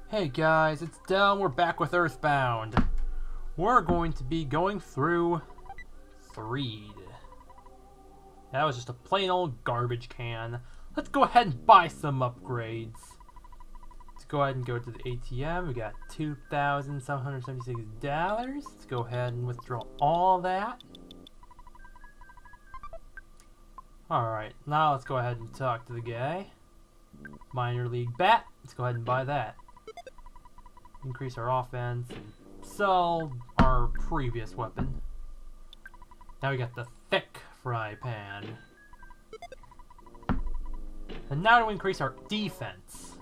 Hey guys, it's Del. We're back with EarthBound. We're going to be going through Threed. That was just a plain old garbage can. Let's go ahead and buy some upgrades. Let's go ahead and go to the ATM. We got $2,776. Let's go ahead and withdraw all that. Alright, now let's go ahead and talk to the guy. Minor league bat. Let's go ahead and buy that. Increase our offense and sell our previous weapon. Now we got the thick fry pan. And now to increase our defense.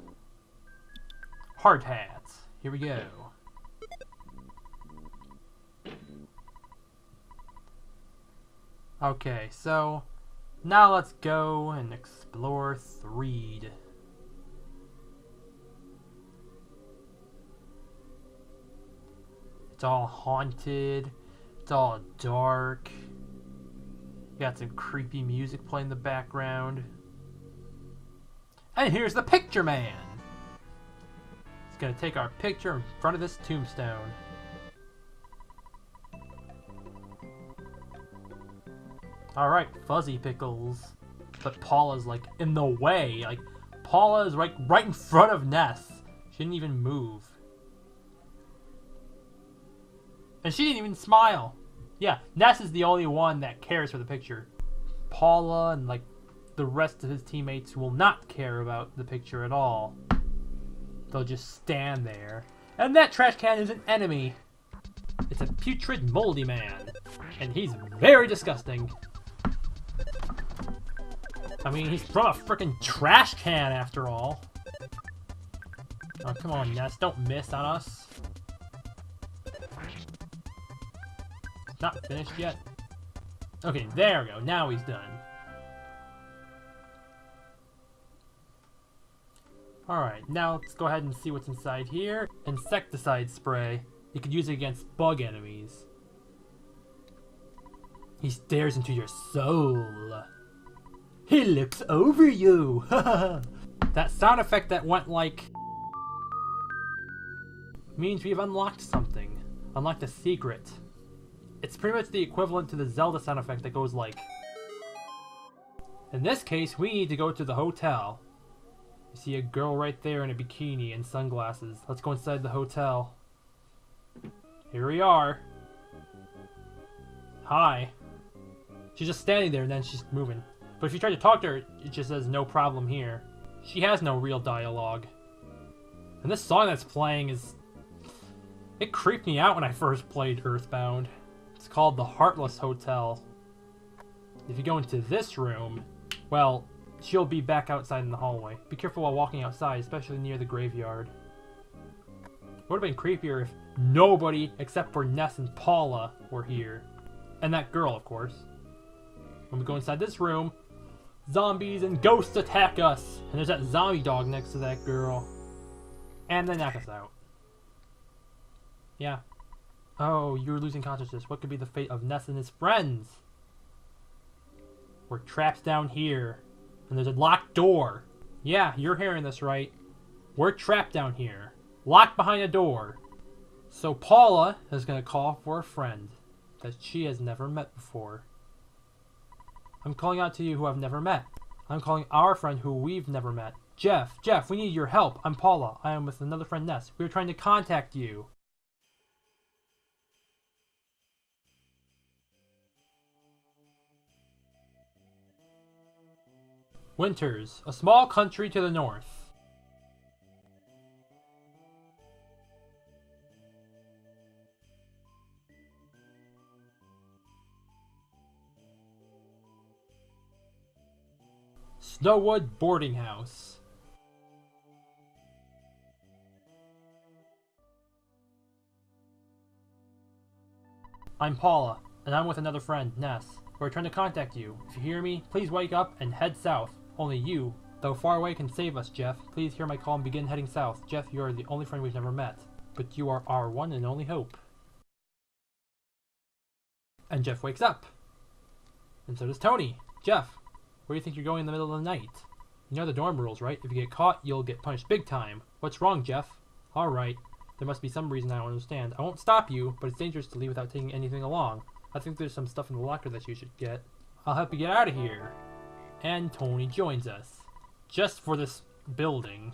Hard hats. Here we go. Okay, so now let's go and explore Threed. It's all haunted. It's all dark. Got some creepy music playing in the background. And here's the picture man. He's gonna take our picture in front of this tombstone. Alright, fuzzy pickles. But Paula's like in the way. Like Paula's right in front of Ness. She didn't even move. And she didn't even smile. Yeah, Ness is the only one that cares for the picture. Paula and like the rest of his teammates will not care about the picture at all. They'll just stand there. And that trash can is an enemy. It's a putrid moldy man. And he's very disgusting. I mean, he's from a freaking trash can after all. Oh, come on, Ness. Don't miss on us. Not finished yet. Okay, there we go. Now he's done. Alright, now let's go ahead and see what's inside here. Insecticide spray. You could use it against bug enemies. He stares into your soul. He looks over you. That sound effect that went like means we've unlocked something. Unlocked a secret. It's pretty much the equivalent to the Zelda sound effect that goes like... In this case, we need to go to the hotel. You see a girl right there in a bikini and sunglasses. Let's go inside the hotel. Here we are. Hi. She's just standing there and then she's moving. But if you try to talk to her, it just says no problem here. She has no real dialogue. And this song that's playing is... It creeped me out when I first played EarthBound. It's called the Heartless Hotel. If you go into this room, well, she'll be back outside in the hallway. Be careful while walking outside, especially near the graveyard. Would have been creepier if nobody except for Ness and Paula were here. And that girl, of course. When we go inside this room, zombies and ghosts attack us. And there's that zombie dog next to that girl. And they knock us out. Yeah. Oh, you're losing consciousness. What could be the fate of Ness and his friends? We're trapped down here. And there's a locked door. Yeah, you're hearing this right. We're trapped down here. Locked behind a door. So Paula is going to call for a friend that she has never met before. I'm calling out to you who I've never met. I'm calling our friend who we've never met. Jeff, we need your help. I'm Paula. I am with another friend, Ness. We are trying to contact you. Winters, a small country to the north. Snowwood boarding house. I'm Paula, and I'm with another friend, Ness. We're trying to contact you. If you hear me, please wake up and head south. Only you, though far away, can save us, Jeff. Please hear my call and begin heading south. Jeff, you are the only friend we've never met. But you are our one and only hope. And Jeff wakes up. And so does Tony. Jeff, where do you think you're going in the middle of the night? You know the dorm rules, right? If you get caught, you'll get punished big time. What's wrong, Jeff? Alright. There must be some reason I don't understand. I won't stop you, but it's dangerous to leave without taking anything along. I think there's some stuff in the locker that you should get. I'll help you get out of here. And Tony joins us. Just for this building.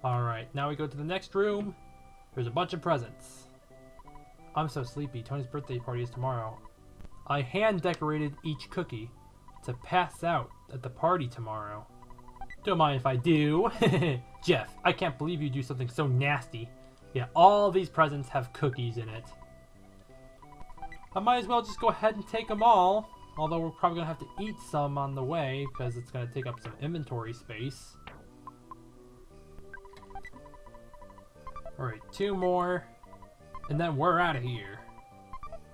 Alright, now we go to the next room. There's a bunch of presents. I'm so sleepy. Tony's birthday party is tomorrow. I hand decorated each cookie to pass out at the party tomorrow. Don't mind if I do. Jeff, I can't believe you do something so nasty. Yeah, all these presents have cookies in it. I might as well just go ahead and take them all. Although we're probably going to have to eat some on the way because it's going to take up some inventory space. Alright, 2 more. And then we're out of here.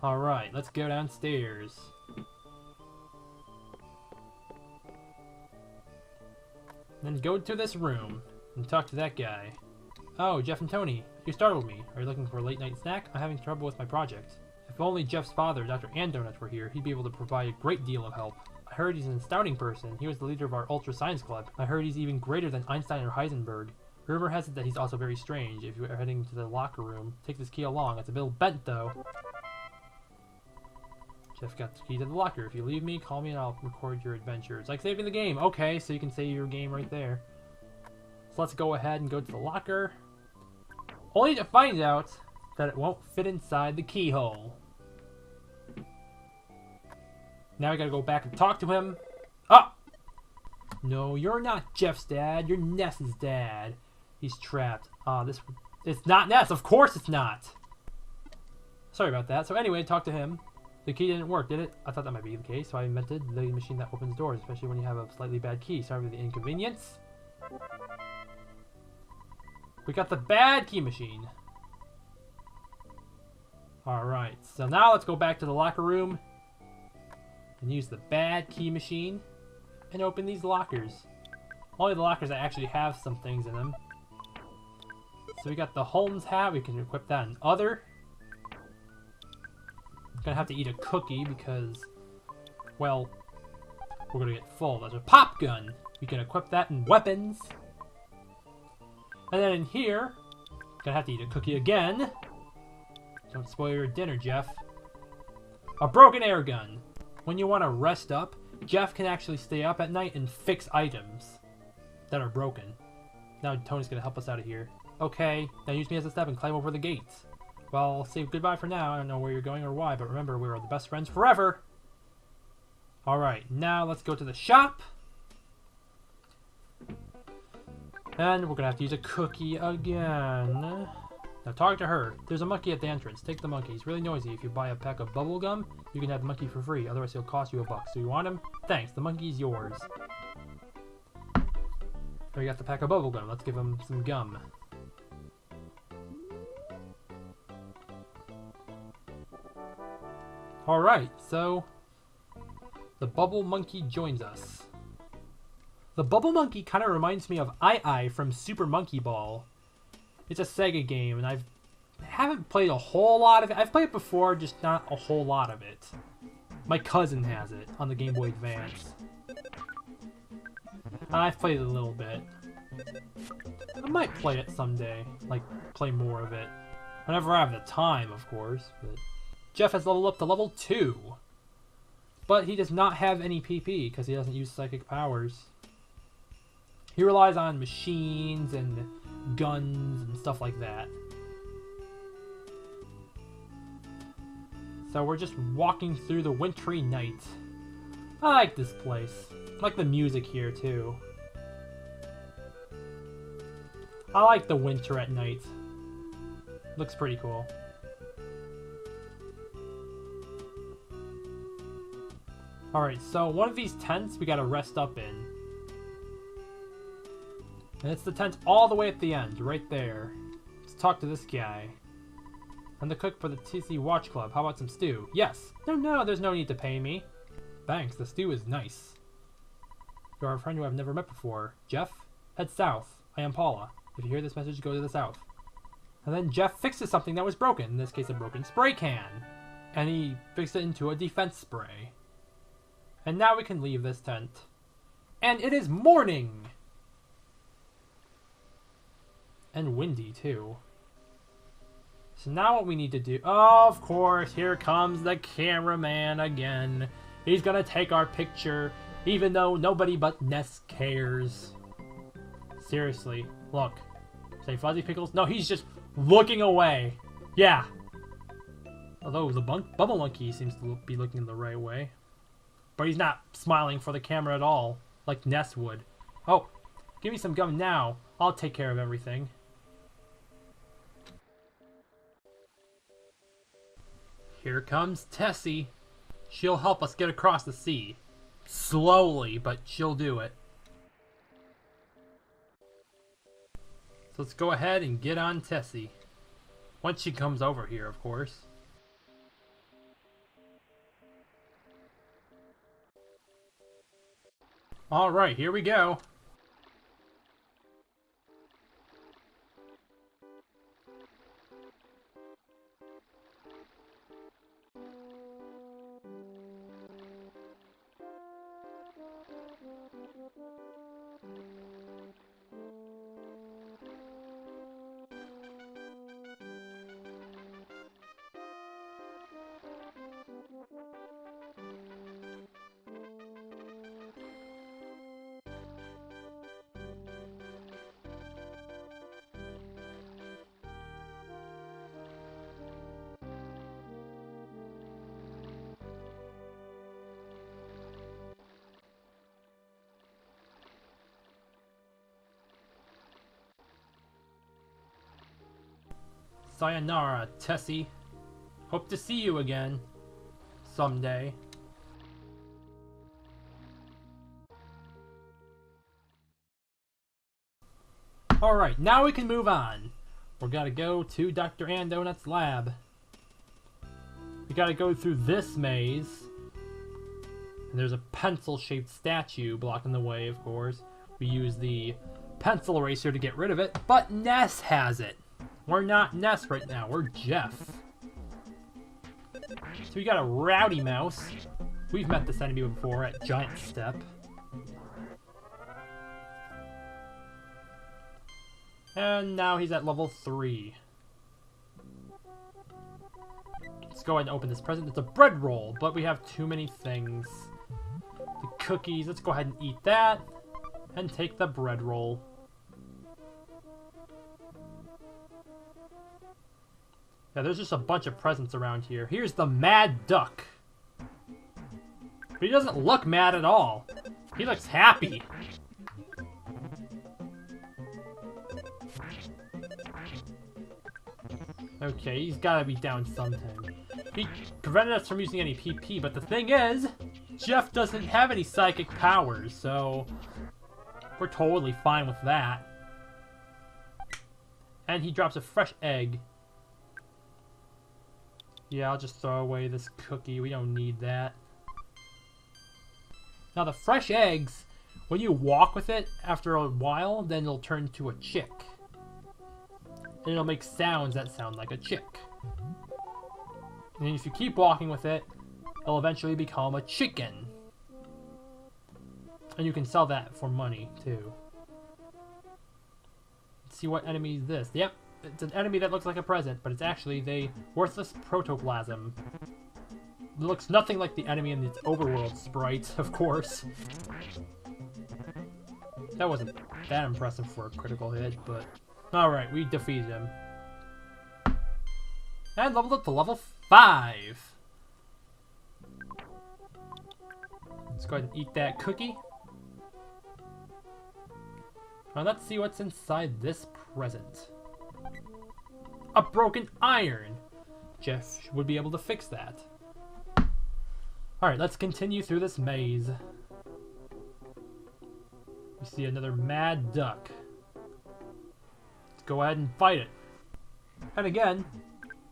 Alright, let's go downstairs. Then go to this room and talk to that guy. Oh, Jeff and Tony, you startled me. Are you looking for a late night snack? I'm having trouble with my project. If only Jeff's father, Dr. Andonuts, were here, he'd be able to provide a great deal of help. I heard he's an astounding person. He was the leader of our Ultra Science Club. I heard he's even greater than Einstein or Heisenberg. Rumor has it that he's also very strange. If you are heading to the locker room, take this key along. It's a bit bent, though. Jeff got the key to the locker. If you leave me, call me and I'll record your adventures. Like saving the game. Okay, so you can save your game right there. So let's go ahead and go to the locker. Only to find out that it won't fit inside the keyhole. Now we gotta go back and talk to him. Ah! No, you're not Jeff's dad. You're Ness's dad. He's trapped. It's not Ness. Of course it's not. Sorry about that. So anyway, talk to him. The key didn't work, did it? I thought that might be the case, so I invented the machine that opens doors, especially when you have a slightly bad key. Sorry for the inconvenience. We got the bad key machine. Alright, so now let's go back to the locker room and use the bad key machine and open these lockers. Only the lockers that actually have some things in them. So we got the Holmes hat, we can equip that in other. Gonna have to eat a cookie because, well, we're gonna get full. There's a pop gun. We can equip that in weapons. And then in here, gonna have to eat a cookie again. Don't spoil your dinner, Jeff. A broken air gun. When you want to rest up, Jeff can actually stay up at night and fix items that are broken. Now Tony's gonna help us out of here. Okay, now use me as a step and climb over the gates. Well, I'll say goodbye for now. I don't know where you're going or why, but remember, we are the best friends forever. Alright, now let's go to the shop. And we're gonna have to use a cookie again. Now talk to her. There's a monkey at the entrance. Take the monkey. He's really noisy. If you buy a pack of bubble gum, you can have the monkey for free. Otherwise, he'll cost you $1. So you want him? Thanks. The monkey's yours. We got the pack of bubble gum. Let's give him some gum. Alright, so the bubble monkey joins us. The bubble monkey kind of reminds me of Ai from Super Monkey Ball. It's a Sega game, and I haven't played a whole lot of it. I've played it before, just not a whole lot of it. My cousin has it on the Game Boy Advance. And I've played it a little bit. I might play it someday, like play more of it. Whenever I have the time, of course. But Jeff has leveled up to level 2. But he does not have any PP because he doesn't use psychic powers. He relies on machines and guns and stuff like that. So we're just walking through the wintry night. I like this place. I like the music here too. I like the winter at night. Looks pretty cool. Alright, so one of these tents we gotta rest up in. And it's the tent all the way at the end, right there. Let's talk to this guy. I'm the cook for the TC Watch Club. How about some stew? Yes. No, there's no need to pay me. Thanks, the stew is nice. You're a friend who I've never met before. Jeff? Head south. I am Paula. If you hear this message, go to the south. And then Jeff fixes something that was broken. In this case, a broken spray can. And he fixed it into a defense spray. And now we can leave this tent. And it is morning! And windy, too. So now what we need to do... Oh, of course, here comes the cameraman again. He's gonna take our picture, even though nobody but Ness cares. Seriously, look. Say Fuzzy Pickles? No, he's just looking away. Yeah. Although the bubble monkey seems to be looking the right way. But he's not smiling for the camera at all, like Ness would. Oh, give me some gum now. I'll take care of everything. Here comes Tessie. She'll help us get across the sea. Slowly, but she'll do it. So let's go ahead and get on Tessie. Once she comes over here, of course. Alright, here we go. Sayonara, Tessie. Hope to see you again. Someday. Alright, now we can move on. We're gotta go to Dr. Andonut's lab. We gotta go through this maze. And there's a pencil-shaped statue blocking the way, of course. We use the pencil eraser to get rid of it, but Ness has it. We're not Ness right now, we're Jeff. So we got a rowdy mouse. We've met this enemy before at Giant Step. And now he's at level 3. Let's go ahead and open this present. It's a bread roll, but we have too many things. The cookies, let's go ahead and eat that. And take the bread roll. Yeah, there's just a bunch of presents around here. Here's the Mad Duck. But he doesn't look mad at all. He looks happy. Okay, he's gotta be down sometime. He prevented us from using any PP, but the thing is, Jeff doesn't have any psychic powers, so we're totally fine with that. And he drops a fresh egg. Yeah, I'll just throw away this cookie. We don't need that. Now the fresh eggs, when you walk with it after a while, then it'll turn to a chick. And it'll make sounds that sound like a chick. And if you keep walking with it, it'll eventually become a chicken. And you can sell that for money, too. Let's see what enemy is this. Yep, it's an enemy that looks like a present, but it's actually the worthless protoplasm. It looks nothing like the enemy in its overworld sprite, of course. That wasn't that impressive for a critical hit, but... Alright, we defeated him. And leveled up to level 5. Let's go ahead and eat that cookie. Now let's see what's inside this present. A broken iron! Jeff would be able to fix that. Alright, let's continue through this maze. We see another Mad Duck. Let's go ahead and fight it. And again,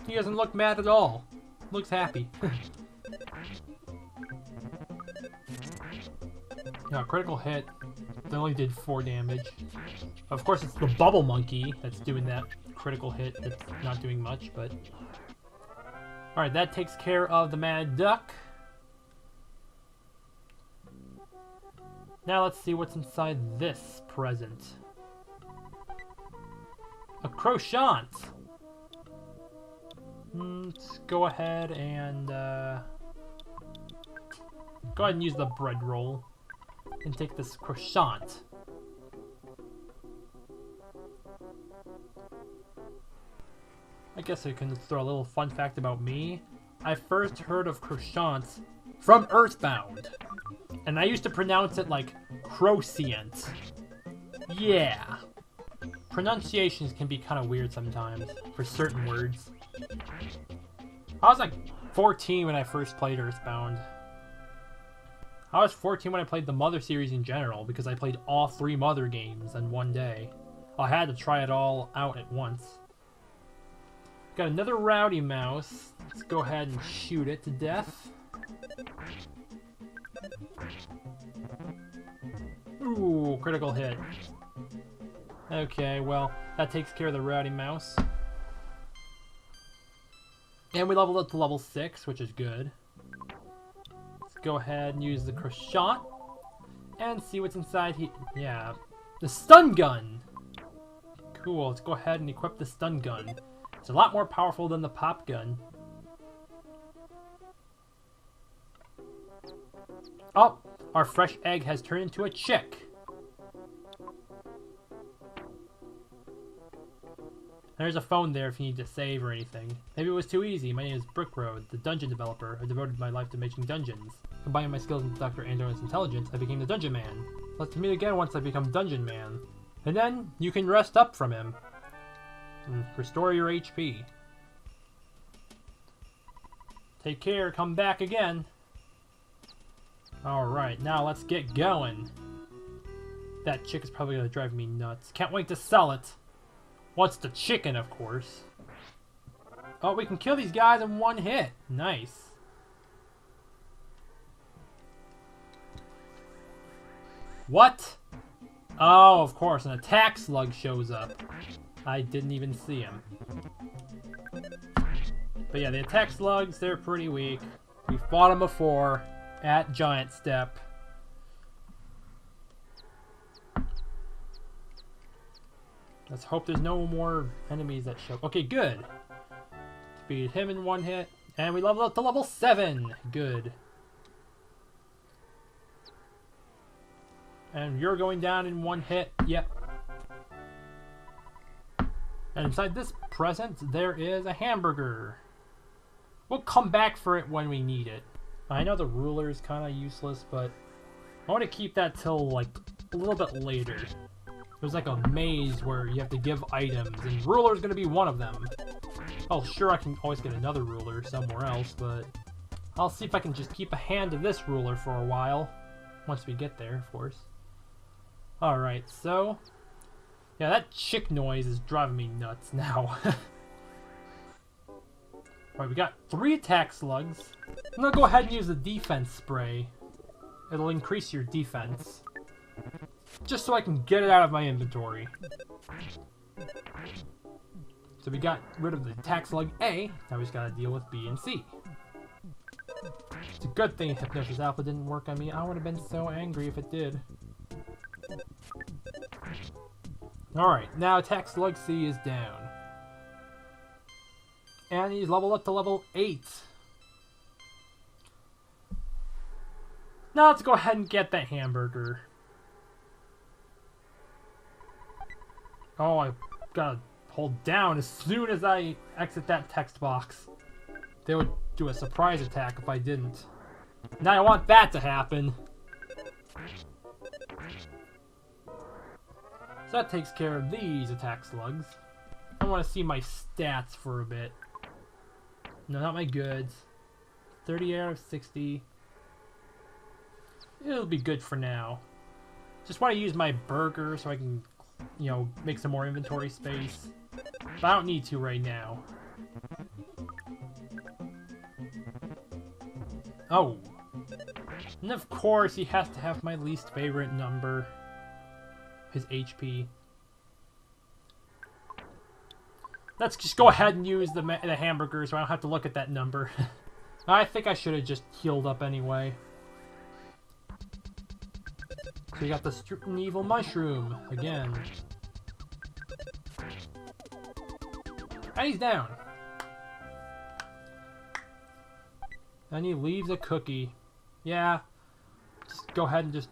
he doesn't look mad at all. Looks happy. Yeah, critical hit. They only did 4 damage. Of course, it's the bubble monkey that's doing that critical hit. That's not doing much, but... Alright, that takes care of the Mad Duck. Now let's see what's inside this present. croissant! Let's go ahead and, go ahead and use the bread roll. And take this croissant. I guess I can throw a little fun fact about me. I first heard of croissants from EarthBound. And I used to pronounce it like crocient. Yeah. Pronunciations can be kind of weird sometimes for certain words. I was like 14 when I first played EarthBound. I was 14 when I played the Mother series in general because I played all 3 Mother games in one day. I had to try it all out at once. Got another rowdy mouse. Let's go ahead and shoot it to death. Ooh, critical hit. Okay, well, that takes care of the rowdy mouse. And we leveled up to level 6, which is good. Let's go ahead and use the croissant. And see what's inside here. Yeah, the stun gun! Cool, let's go ahead and equip the stun gun. It's a lot more powerful than the pop gun. Oh, our fresh egg has turned into a chick. There's a phone there if you need to save or anything. Maybe it was too easy. My name is Brickroad, the dungeon developer. I devoted my life to making dungeons. Combining my skills with Dr. Andron's intelligence, I became the Dungeon Man. Let's meet again once I become Dungeon Man. And then, you can rest up from him. And restore your HP. Take care, come back again. Alright, now let's get going. That chick is probably gonna drive me nuts. Can't wait to sell it. What's the chicken, of course. Oh, we can kill these guys in one hit. Nice. What? Oh, of course, an attack slug shows up. I didn't even see him. But yeah, the attack slugs, they're pretty weak. We fought them before at Giant Step. Let's hope there's no more enemies that show. Okay, good. Beat him in one hit. And we leveled up to level 7. Good. And you're going down in one hit. Yep. And inside this present, there is a hamburger. We'll come back for it when we need it. I know the ruler is kind of useless, but I want to keep that till, like, a little bit later. There's like a maze where you have to give items, and ruler's gonna be one of them. Oh, sure, I can always get another ruler somewhere else, but I'll see if I can just keep a hand to this ruler for a while. Once we get there, of course. Alright, so... yeah, that chick noise is driving me nuts now. Alright, we got 3 attack slugs. I'm gonna go ahead and use the defense spray. It'll increase your defense. Just so I can get it out of my inventory. So we got rid of the attack slug A. Now we just gotta deal with B and C. It's a good thing Hypnosis Alpha didn't work on me. I would have been so angry if it did. Alright, now attack slug C is down. And he's leveled up to level 8. Now let's go ahead and get that hamburger. Oh, I gotta hold down as soon as I exit that text box. They would do a surprise attack if I didn't. Now I want that to happen. So that takes care of these attack slugs. I want to see my stats for a bit. No, not my goods. 30 out of 60. It'll be good for now. Just want to use my burger so I can, you know, make some more inventory space. But I don't need to right now. Oh. And of course he has to have my least favorite number. His HP. Let's just go ahead and use the hamburger so I don't have to look at that number. I think I should have just healed up anyway. So we got the Stripton Evil Mushroom again. And he's down. And he leaves a cookie. Yeah. Just go ahead and just...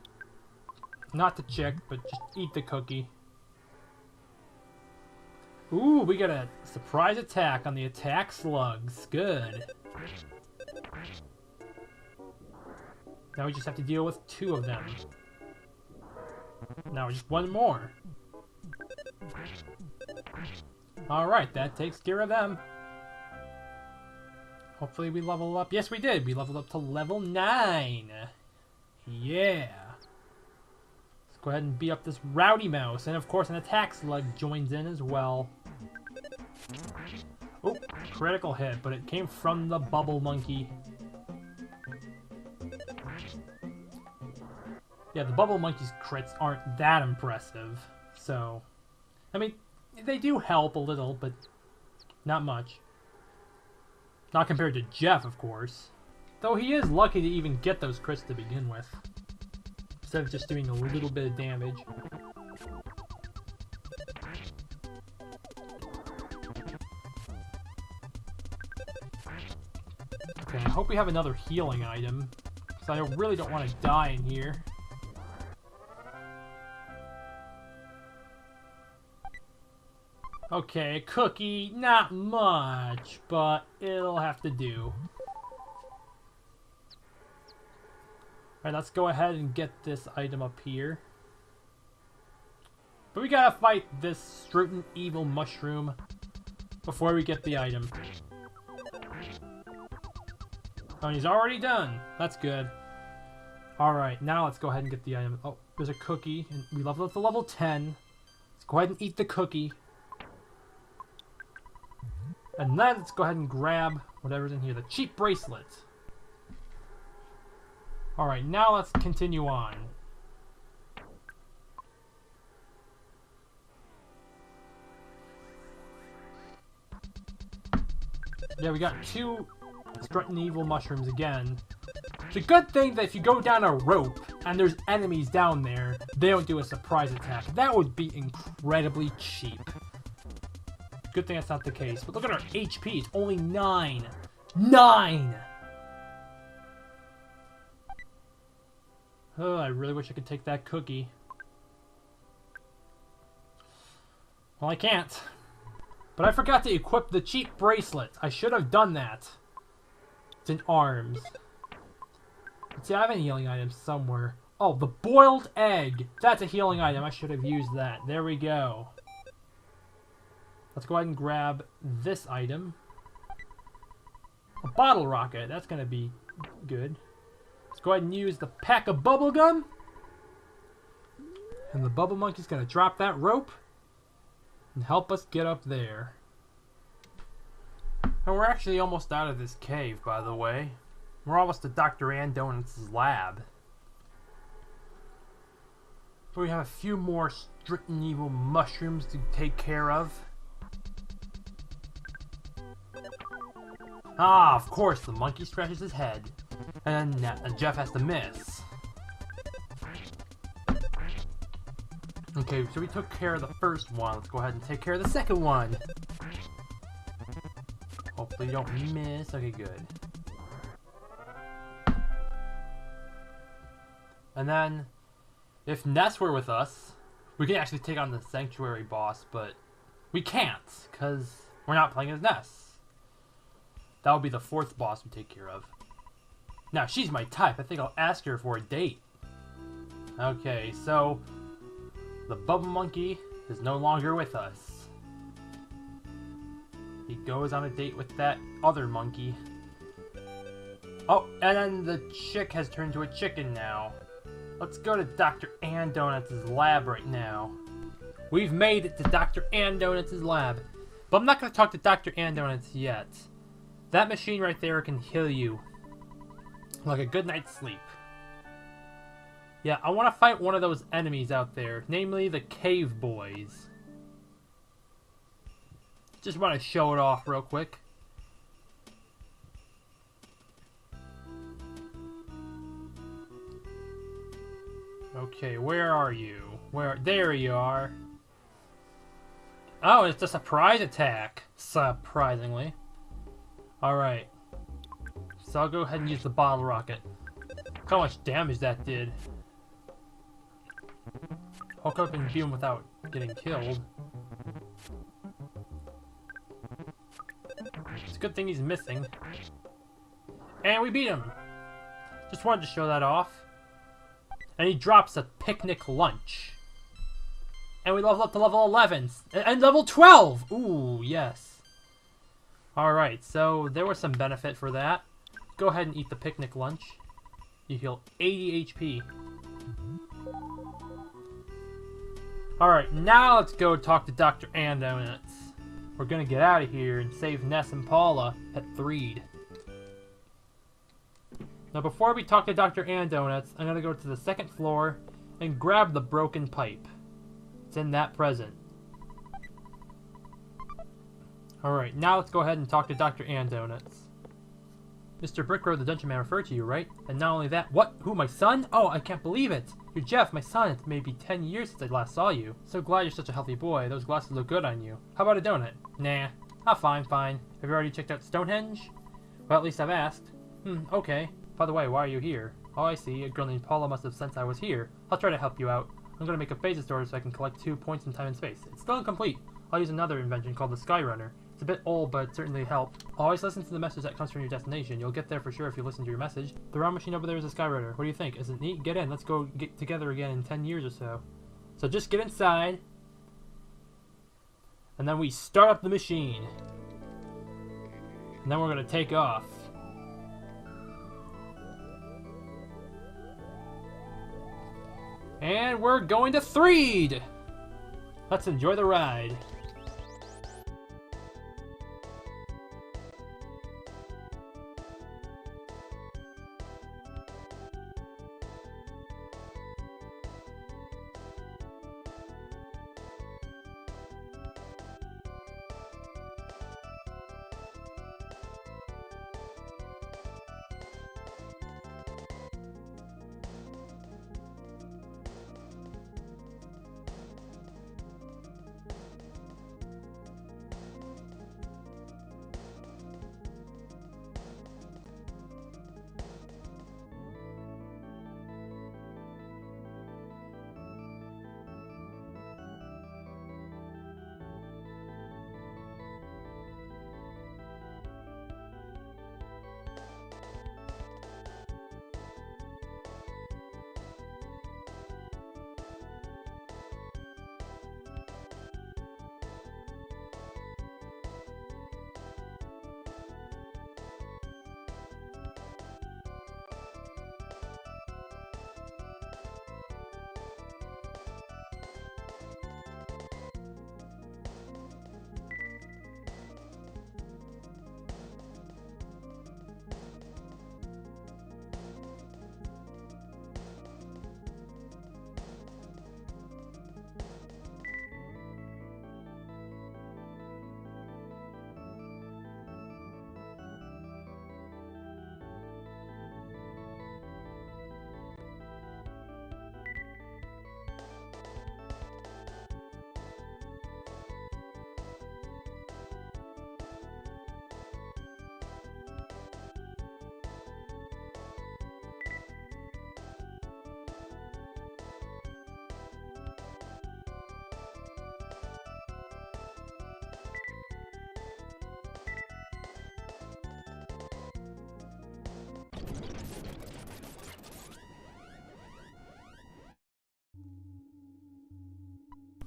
Not the chick, but just eat the cookie. Ooh, we got a surprise attack on the attack slugs. Good. Now we just have to deal with 2 of them. Now just 1 more. Alright, that takes care of them. Hopefully we level up. Yes, we did. We leveled up to level 9. Yeah. Let's go ahead and beat up this rowdy mouse. And of course an attack slug joins in as well. Oh, critical hit, but it came from the bubble monkey. Yeah, the bubble monkey's crits aren't that impressive. So, I mean, they do help a little, but not much. Not compared to Jeff, of course. Though he is lucky to even get those crits to begin with. Instead of just doing a little bit of damage. Okay, I hope we have another healing item. Because I really don't want to die in here. Okay, cookie, not much, but it'll have to do. Alright, let's go ahead and get this item up here. But we gotta fight this certain evil mushroom before we get the item. Oh, and he's already done. That's good. Alright, now let's go ahead and get the item. Oh, there's a cookie, and we leveled up to level 10. Let's go ahead and eat the cookie. And then let's go ahead and grab whatever's in here. The cheap bracelet. Alright, now let's continue on. Yeah, we got 2 strutting evil mushrooms again. It's a good thing that if you go down a rope and there's enemies down there, they don't do a surprise attack. That would be incredibly cheap. Good thing that's not the case. But look at our HP. It's only 9. 9! Oh, I really wish I could take that cookie. Well, I can't. But I forgot to equip the cheap bracelet. I should have done that. It's in arms. Let's see, I have a healing item somewhere. Oh, the boiled egg. That's a healing item. I should have used that. There we go. Let's go ahead and grab this item. A bottle rocket. That's going to be good. Let's go ahead and use the pack of bubble gum. And the bubble monkey's going to drop that rope and help us get up there. And we're actually almost out of this cave, by the way. We're almost to Dr. Ann Donuts' lab. But we have a few more stricken evil mushrooms to take care of. Ah, of course, the monkey scratches his head. And Jeff has to miss. Okay, so we took care of the first one. Let's go ahead and take care of the second one. Hopefully you don't miss. Okay, good. And then, if Ness were with us, we could actually take on the Sanctuary boss, but we can't, because we're not playing as Ness. That would be the 4th boss we take care of. Now, she's my type. I think I'll ask her for a date. Okay, so the bubble monkey is no longer with us. He goes on a date with that other monkey. Oh, and then the chick has turned to a chicken now. Let's go to Dr. Ann Donuts' lab right now. We've made it to Dr. Ann Donuts' lab. But I'm not going to talk to Dr. Ann Donuts yet. That machine right there can heal you. Like a good night's sleep. Yeah, I want to fight one of those enemies out there. Namely, the cave boys. Just want to show it off real quick. Okay, where are you? There you are. Oh, it's a surprise attack. Surprisingly. Alright. So I'll go ahead and use the bottle rocket. Look how much damage that did. Hulk up and beat him without getting killed. It's a good thing he's missing. And we beat him! Just wanted to show that off. And he drops a picnic lunch. And we level up to level 11. And level 12! Ooh, yes. Alright, so there was some benefit for that. Go ahead and eat the picnic lunch. You heal 80 HP. Alright, now let's go talk to Dr. Andonuts. We're gonna get out of here and save Ness and Paula at Threed. Now before we talk to Dr. Andonuts, I'm gonna go to the second floor and grab the broken pipe. It's in that present. Alright, now let's go ahead and talk to Dr. Andonuts. Mr. Brickroad, the Dungeon Man, referred to you, right? And not only that, what? Who, my son? Oh, I can't believe it! You're Jeff, my son. It's maybe 10 years since I last saw you. So glad you're such a healthy boy. Those glasses look good on you. How about a donut? Nah. Ah, fine. Have you already checked out Stonehenge? Well, at least I've asked. Okay. By the way, why are you here? Oh, I see. A girl named Paula must have sensed I was here. I'll try to help you out. I'm gonna make a phases store so I can collect 2 points in time and space. It's still incomplete. I'll use another invention called the Skyrunner. It's a bit old, but it certainly helped. Always listen to the message that comes from your destination. You'll get there for sure if you listen to your message. The round machine over there is a Skyrunner. What do you think? Is it neat? Get in. Let's go get together again in 10 years or so. So just get inside. And then we start up the machine. And then we're gonna take off. And we're going to Threed! Let's enjoy the ride.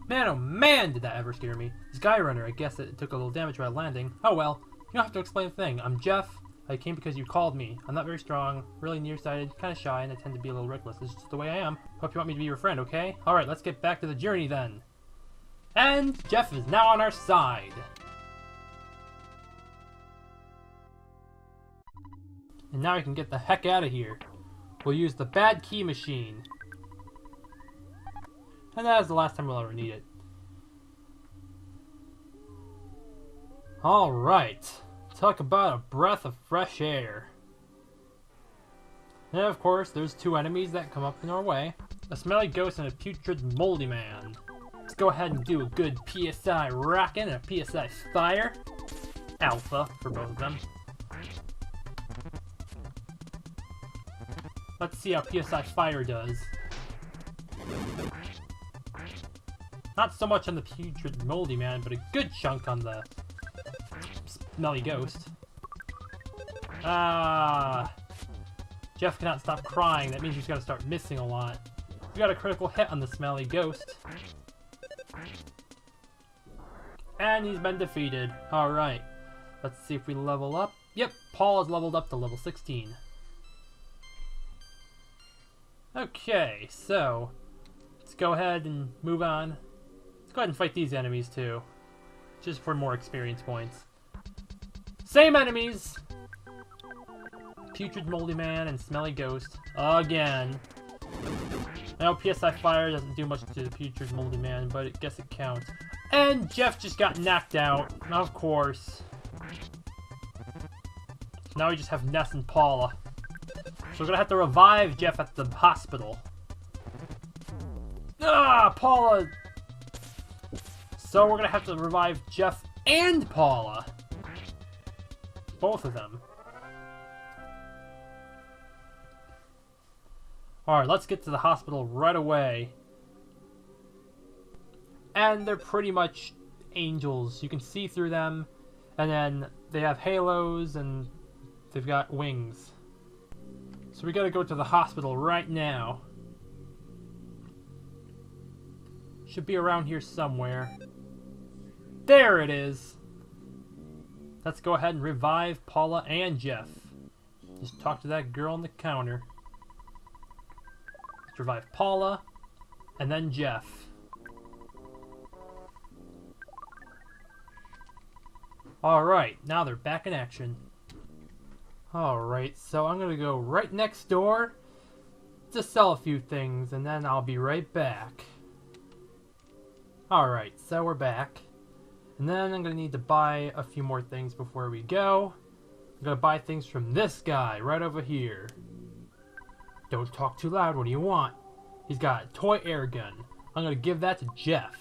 Man, oh man, did that ever scare me. Skyrunner, I guess it took a little damage while landing. Oh well, you don't have to explain a thing. I'm Jeff. I came because you called me. I'm not very strong, really nearsighted, kind of shy, and I tend to be a little reckless. It's just the way I am. Hope you want me to be your friend, okay? Alright, let's get back to the journey then. And Jeff is now on our side. And now we can get the heck out of here. We'll use the bad key machine. And that is the last time we'll ever need it. Alright. Talk about a breath of fresh air. And of course, there's 2 enemies that come up in our way. A smelly ghost and a putrid moldy man. go ahead and do a good PSI rockin' and a PSI fire. Alpha for both of them. Let's see how PSI fire does. Not so much on the putrid moldy man, but a good chunk on the smelly ghost. Jeff cannot stop crying. That means he's got to start missing a lot. We got a critical hit on the smelly ghost. And he's been defeated. Alright. Let's see if we level up. Yep, Paul is leveled up to level 16. Okay, so let's go ahead and move on. Let's go ahead and fight these enemies too. Just for more experience points. Same enemies! Putrid Moldy Man and Smelly Ghost. Again. I know PSI Fire doesn't do much to the Putrid Moldy Man, but I guess it counts. And Jeff just got knocked out. Of course. So now we just have Ness and Paula. So we're gonna have to revive Jeff at the hospital. Paula! So we're gonna have to revive Jeff and Paula. Both of them. Alright, let's get to the hospital right away. And they're pretty much angels. You can see through them. And then they have halos and they've got wings. So we gotta go to the hospital right now. Should be around here somewhere. There it is! Let's go ahead and revive Paula and Jeff. Just talk to that girl on the counter. Let's revive Paula, and then Jeff. Alright, now they're back in action. Alright, so I'm gonna go right next door to sell a few things, and then I'll be right back. Alright, so we're back. And then I'm gonna need to buy a few more things before we go. I'm gonna buy things from this guy right over here. Don't talk too loud, what do you want? He's got a toy air gun. I'm gonna give that to Jeff.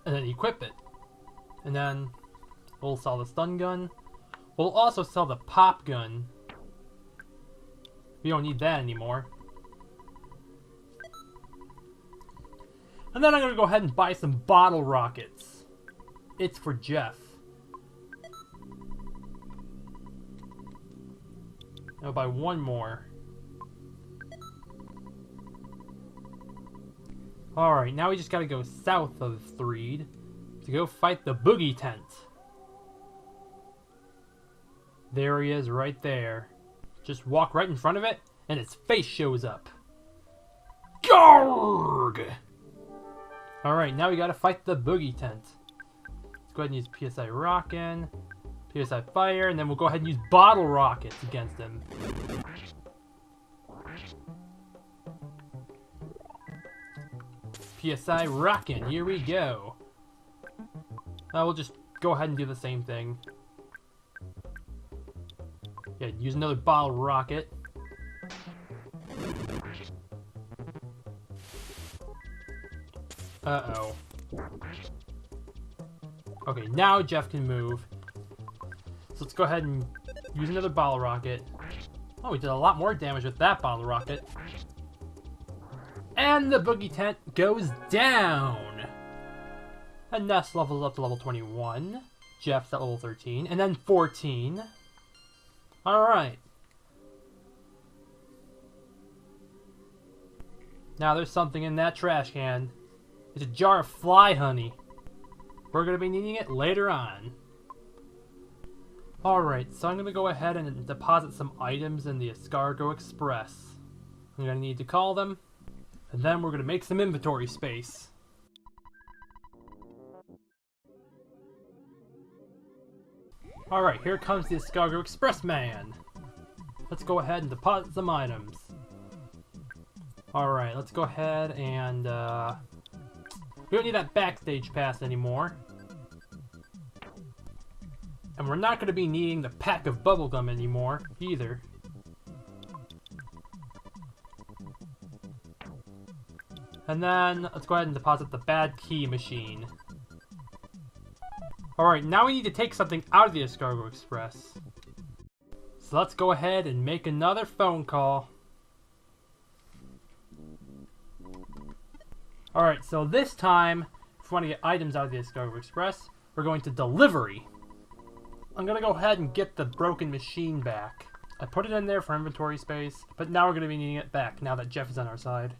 And then equip it. And then we'll sell the stun gun. We'll also sell the pop gun. We don't need that anymore. And then I'm gonna go ahead and buy some bottle rockets. It's for Jeff. I'll buy one more. Alright, now we just gotta go south of Threed to go fight the Boogie Tent. There he is right there. Just walk right in front of it and its face shows up. Garg! Alright, now we gotta fight the Boogie Tent. Let's go ahead and use PSI Rockin', PSI Fire, and then we'll go ahead and use Bottle Rockets against him. PSI Rockin', here we go. Now we'll just go ahead and do the same thing. Yeah, use another Bottle Rocket. Uh-oh. Okay, now Jeff can move. So let's go ahead and use another bottle rocket. Oh, we did a lot more damage with that bottle rocket. And the Boogie Tent goes down! And Ness levels up to level 21. Jeff's at level 13. And then 14. Alright. Now there's something in that trash can. It's a jar of fly honey. We're going to be needing it later on. Alright, so I'm going to go ahead and deposit some items in the Escargot Express. I'm going to need to call them. And then we're going to make some inventory space. Alright, here comes the Escargot Express man. Let's go ahead and deposit some items. Alright, let's go ahead and we don't need that backstage pass anymore. And we're not going to be needing the pack of bubblegum anymore, either. And then let's go ahead and deposit the bad key machine. Alright, now we need to take something out of the Escargot Express. So let's go ahead and make another phone call. Alright, so this time, if we want to get items out of the Escargot Express, we're going to delivery. I'm going to go ahead and get the broken machine back. I put it in there for inventory space, but now we're going to be needing it back now that Jeff is on our side.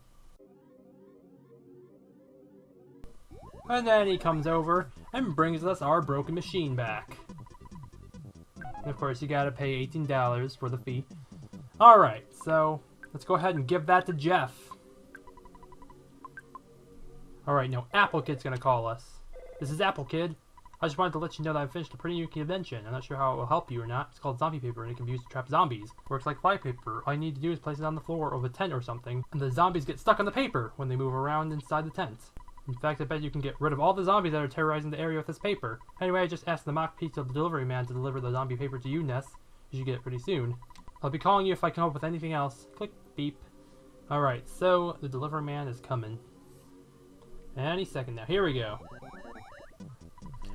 And then he comes over and brings us our broken machine back. And of course, you gotta pay $18 for the fee. Alright, so let's go ahead and give that to Jeff. Alright, now Apple Kid's gonna call us. This is Apple Kid. I just wanted to let you know that I finished a pretty new convention. I'm not sure how it will help you or not. It's called zombie paper and it can be used to trap zombies. Works like fly paper. All you need to do is place it on the floor of a tent or something, and the zombies get stuck on the paper when they move around inside the tent. In fact, I bet you can get rid of all the zombies that are terrorizing the area with this paper. Anyway, I just asked the mock pizza delivery man to deliver the zombie paper to you, Ness. You should get it pretty soon. I'll be calling you if I come up with anything else. Click, beep. Alright, so the delivery man is coming. Any second now. Here we go.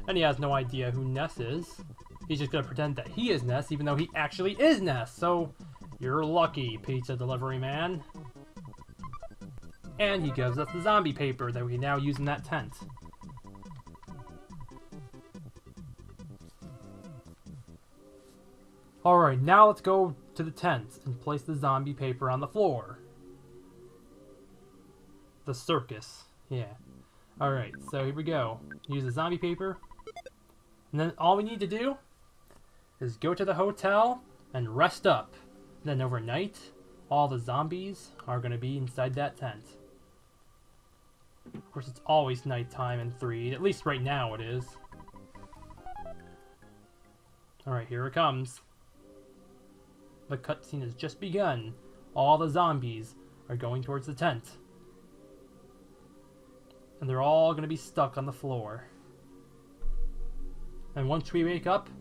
And he has no idea who Ness is. He's just gonna pretend that he is Ness, even though he actually is Ness. So, you're lucky, pizza delivery man. And he gives us the zombie paper that we can now use in that tent. Alright, now let's go to the tent and place the zombie paper on the floor. The circus. Yeah. Alright, so here we go. Use the zombie paper. And then all we need to do is go to the hotel and rest up. And then overnight, all the zombies are going to be inside that tent. Of course, it's always nighttime in 3. At least right now it is. Alright, here it comes. The cutscene has just begun. All the zombies are going towards the tent. And they're all going to be stuck on the floor. And once we wake up,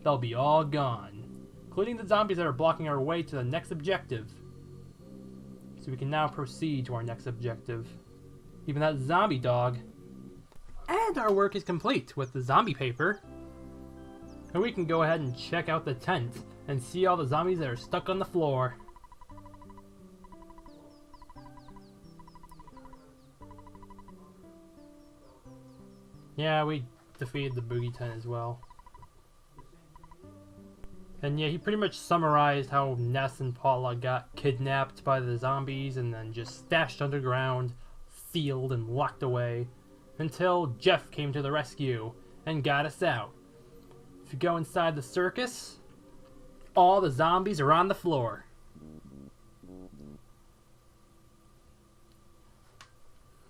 they'll be all gone. Including the zombies that are blocking our way to the next objective. So we can now proceed to our next objective. Even that zombie dog. And our work is complete with the zombie paper. And we can go ahead and check out the tent and see all the zombies that are stuck on the floor. Yeah, we defeated the boogie tent as well. And yeah, he pretty much summarized how Ness and Paula got kidnapped by the zombies and then just stashed underground, sealed and locked away, until Jeff came to the rescue and got us out. If you go inside the circus, all the zombies are on the floor.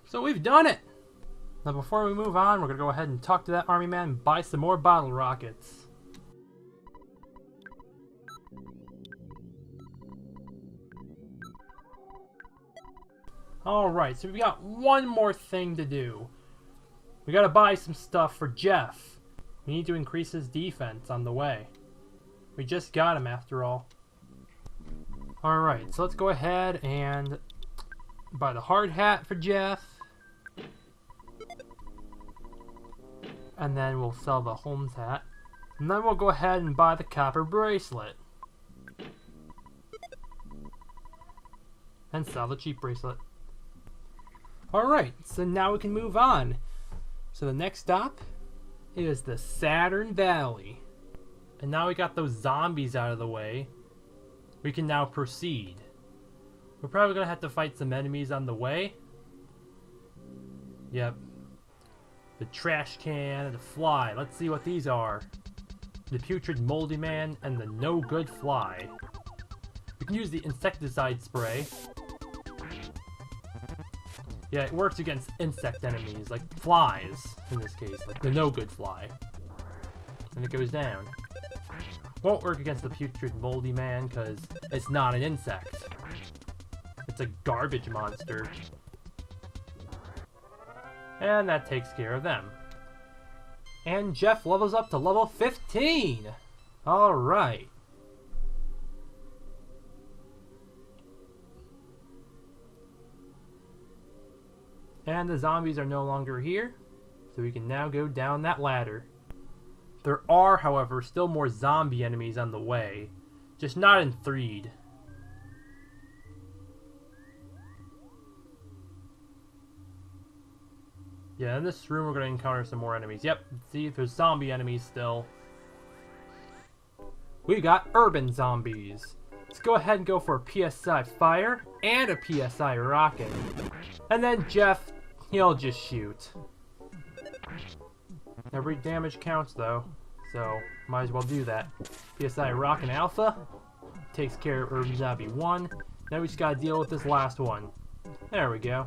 So we've done it! Now before we move on, we're going to go ahead and talk to that army man and buy some more bottle rockets. Alright, so we got one more thing to do. We gotta buy some stuff for Jeff. We need to increase his defense on the way. We just got him after all. Alright, so let's go ahead and buy the hard hat for Jeff. And then we'll sell the Holmes hat. And then we'll go ahead and buy the copper bracelet. And sell the cheap bracelet. Alright, so now we can move on. So the next stop is the Saturn Valley. And now we got those zombies out of the way, we can now proceed. We're probably going to have to fight some enemies on the way. Yep. The trash can and the fly. Let's see what these are. The putrid moldy man and the no good fly. We can use the insecticide spray. Yeah, it works against insect enemies, like flies, in this case, like the no-good fly. And it goes down. Won't work against the putrid moldy man, because it's not an insect. It's a garbage monster. And that takes care of them. And Jeff levels up to level 15! Alright. And the zombies are no longer here, so we can now go down that ladder. There are, however, still more zombie enemies on the way, just not in 3'd. Yeah, in this room we're going to encounter some more enemies. Yep, see, there's zombie enemies still. We got urban zombies. Let's go ahead and go for a PSI fire and a PSI rocket. And then Jeff, he'll just shoot. Every damage counts though, so might as well do that. PSI rocket alpha takes care of urban zombie 1. Now we just gotta deal with this last one. There we go.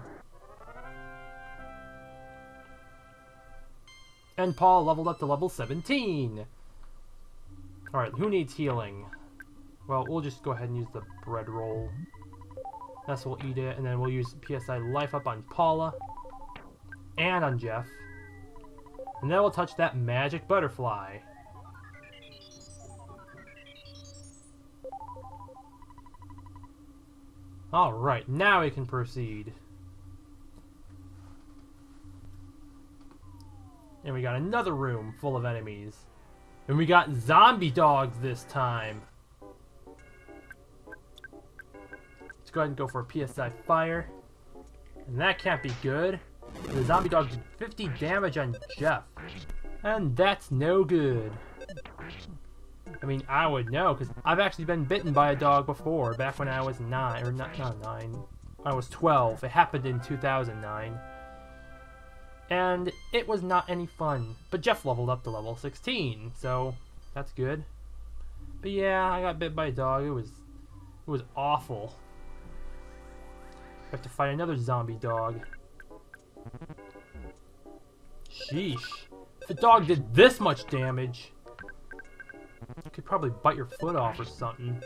And Paul leveled up to level 17. Alright, who needs healing? Well, we'll just go ahead and use the bread roll. Ness will eat it, and then we'll use PSI life up on Paula. And on Jeff. And then we'll touch that magic butterfly. Alright, now we can proceed. And we got another room full of enemies. And we got zombie dogs this time. Let's go ahead and go for a PSI fire. And that can't be good. The zombie dog did 50 damage on Jeff. And that's no good. I mean, I would know, because I've actually been bitten by a dog before, back when I was 9, or not 9, I was 12. It happened in 2009. And it was not any fun. But Jeff leveled up to level 16, so that's good. But yeah, I got bit by a dog. It was awful. I have to fight another zombie dog. Sheesh. If a dog did this much damage, you could probably bite your foot off or something.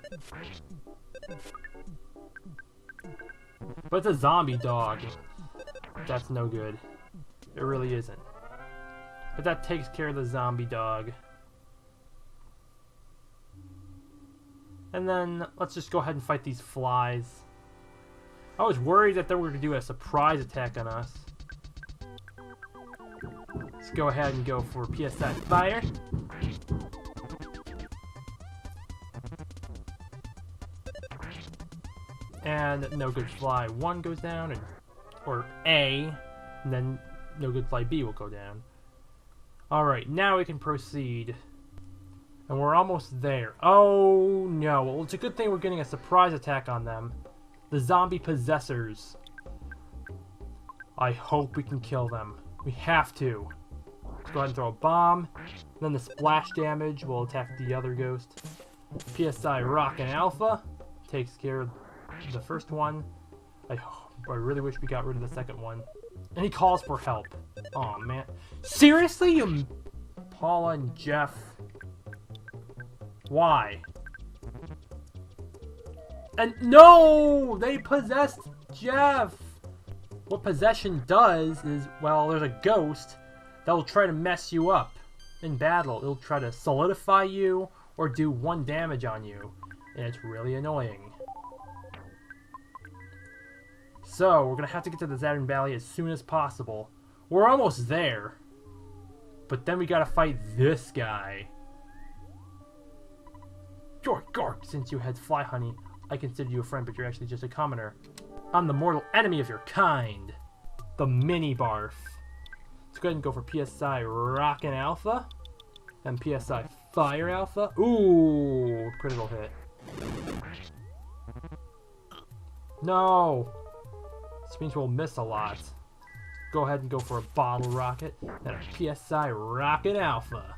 But it's a zombie dog. That's no good. It really isn't. But that takes care of the zombie dog. And then let's just go ahead and fight these flies. I was worried that they were going to do a surprise attack on us. Let's go ahead and go for PSI fire. And no good fly 1 goes down, or A, and then no good fly B will go down. Alright, now we can proceed. And we're almost there. Oh no, well it's a good thing we're getting a surprise attack on them. The zombie possessors. I hope we can kill them. We have to. Let's go ahead and throw a bomb. Then the splash damage will attack the other ghost. PSI Rocket Alpha takes care of the first one. I really wish we got rid of the second one. And he calls for help. Oh man. Seriously, you Paula and Jeff? Why? And no! They possessed Jeff! What possession does is, well, there's a ghost that will try to mess you up in battle. It'll try to solidify you or do 1 damage on you. And it's really annoying. So, we're going to have to get to the Saturn Valley as soon as possible. We're almost there. But then we got to fight this guy. Gork, since you had fly honey, I consider you a friend, but you're actually just a commoner. I'm the mortal enemy of your kind. The mini barf. Let's go ahead and go for PSI Rockin' Alpha. And PSI Fire Alpha. Ooh, critical hit. No. This means we'll miss a lot. Go ahead and go for a bottle rocket. Then a PSI Rocket Alpha.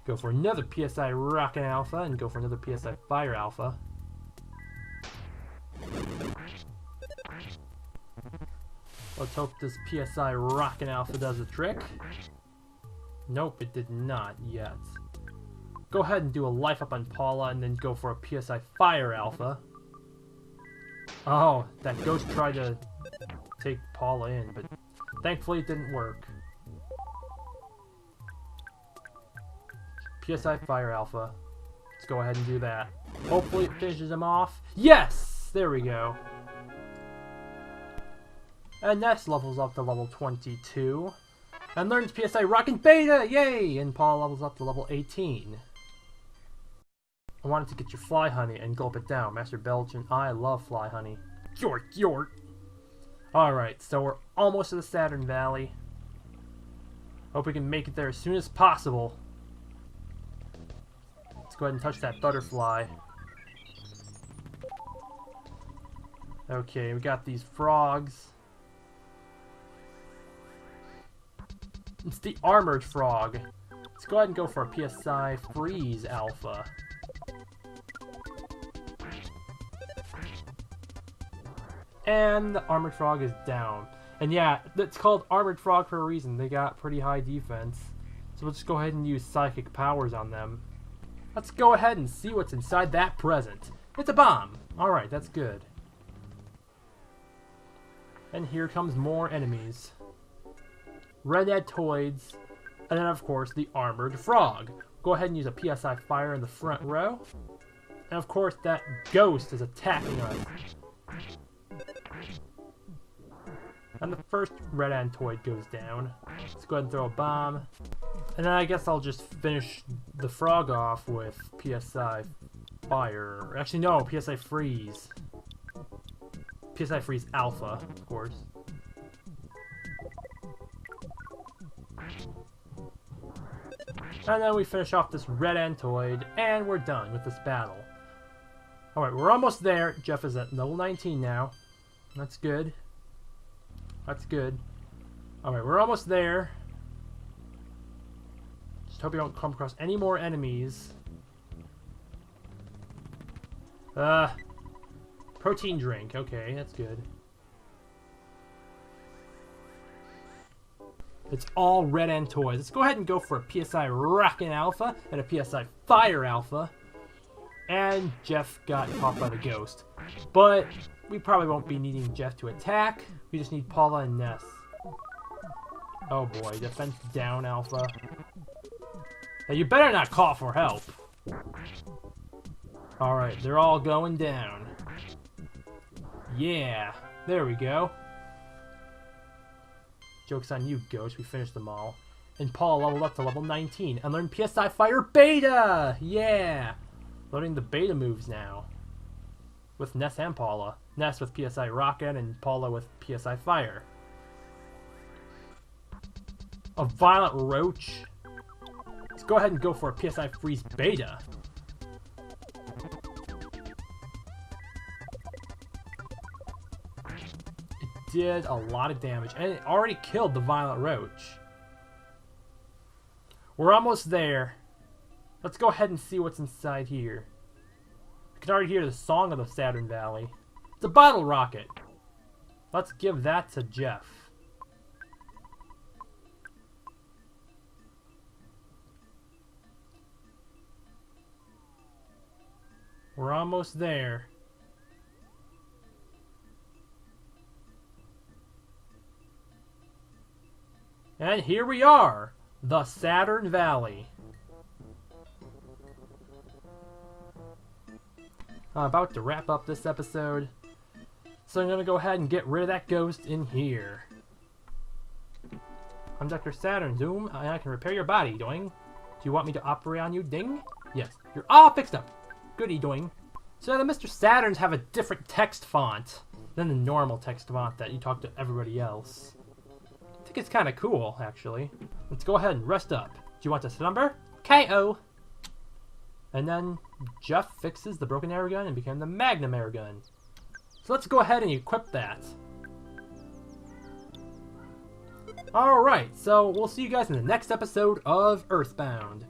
Go for another PSI Rocket Alpha. And go for another PSI Fire Alpha. Let's hope this PSI Rocket Alpha does the trick. Nope, it did not yet. Go ahead and do a life up on Paula and then go for a PSI Fire Alpha. Oh, that ghost tried to take Paula in, but thankfully it didn't work. PSI Fire Alpha. Let's go ahead and do that. Hopefully it finishes him off. Yes! There we go. And Ness levels up to level 22. And learns PSI Rocket Beta! Yay! And Paula levels up to level 18. I wanted to get your fly honey and gulp it down. Master Belgian, I love fly honey. York, york! Alright, so we're almost to the Saturn Valley. Hope we can make it there as soon as possible. Let's go ahead and touch that butterfly. Okay, we got these frogs. It's the armored frog. Let's go ahead and go for a PSI Freeze Alpha. And the armored frog is down. And yeah, it's called armored frog for a reason. They got pretty high defense. So we'll just go ahead and use psychic powers on them. Let's go ahead and see what's inside that present. It's a bomb. Alright, that's good. And here comes more enemies. Red-Toids, and then of course the armored frog. Go ahead and use a PSI fire in the front row. And of course that ghost is attacking us. And the first Red-Toid goes down. Let's go ahead and throw a bomb. And then I guess I'll just finish the frog off with PSI fire. Actually no, PSI freeze. PSI freeze alpha, of course. And then we finish off this Red-Toid, and we're done with this battle. Alright, we're almost there. Jeff is at level 19 now. That's good. That's good. Alright, we're almost there. Just hope you don't come across any more enemies. Protein drink. Okay, that's good. It's all Red-Toids. Let's go ahead and go for a PSI Rockin' Alpha and a PSI Fire Alpha. And Jeff got caught by the ghost. But we probably won't be needing Jeff to attack. We just need Paula and Ness. Oh boy, defense down Alpha. Now you better not call for help. Alright, they're all going down. Yeah, there we go. Joke's on you, Ghost. We finished them all. And Paul leveled up to level 19 and learned PSI Fire Beta! Yeah! Learning the beta moves now. With Ness and Paula. Ness with PSI Rocket and Paula with PSI Fire. A Violent Roach. Let's go ahead and go for a PSI Freeze Beta. Did a lot of damage, and it already killed the Violent Roach. We're almost there. Let's go ahead and see what's inside here. I can already hear the song of the Saturn Valley. It's a bottle rocket. Let's give that to Jeff. We're almost there. And here we are, the Saturn Valley. I'm about to wrap up this episode, so I'm going to go ahead and get rid of that ghost in here. I'm Dr. Saturn, Zoom, and I can repair your body, doing. Do you want me to operate on you, ding? Yes, you're all fixed up. Goody, doing. So the Mr. Saturns have a different text font than the normal text font that you talk to everybody else. I think it's kind of cool, actually. Let's go ahead and rest up. Do you want to slumber? KO! And then Jeff fixes the broken air gun and became the Magnum air gun. So let's go ahead and equip that. Alright, so we'll see you guys in the next episode of EarthBound.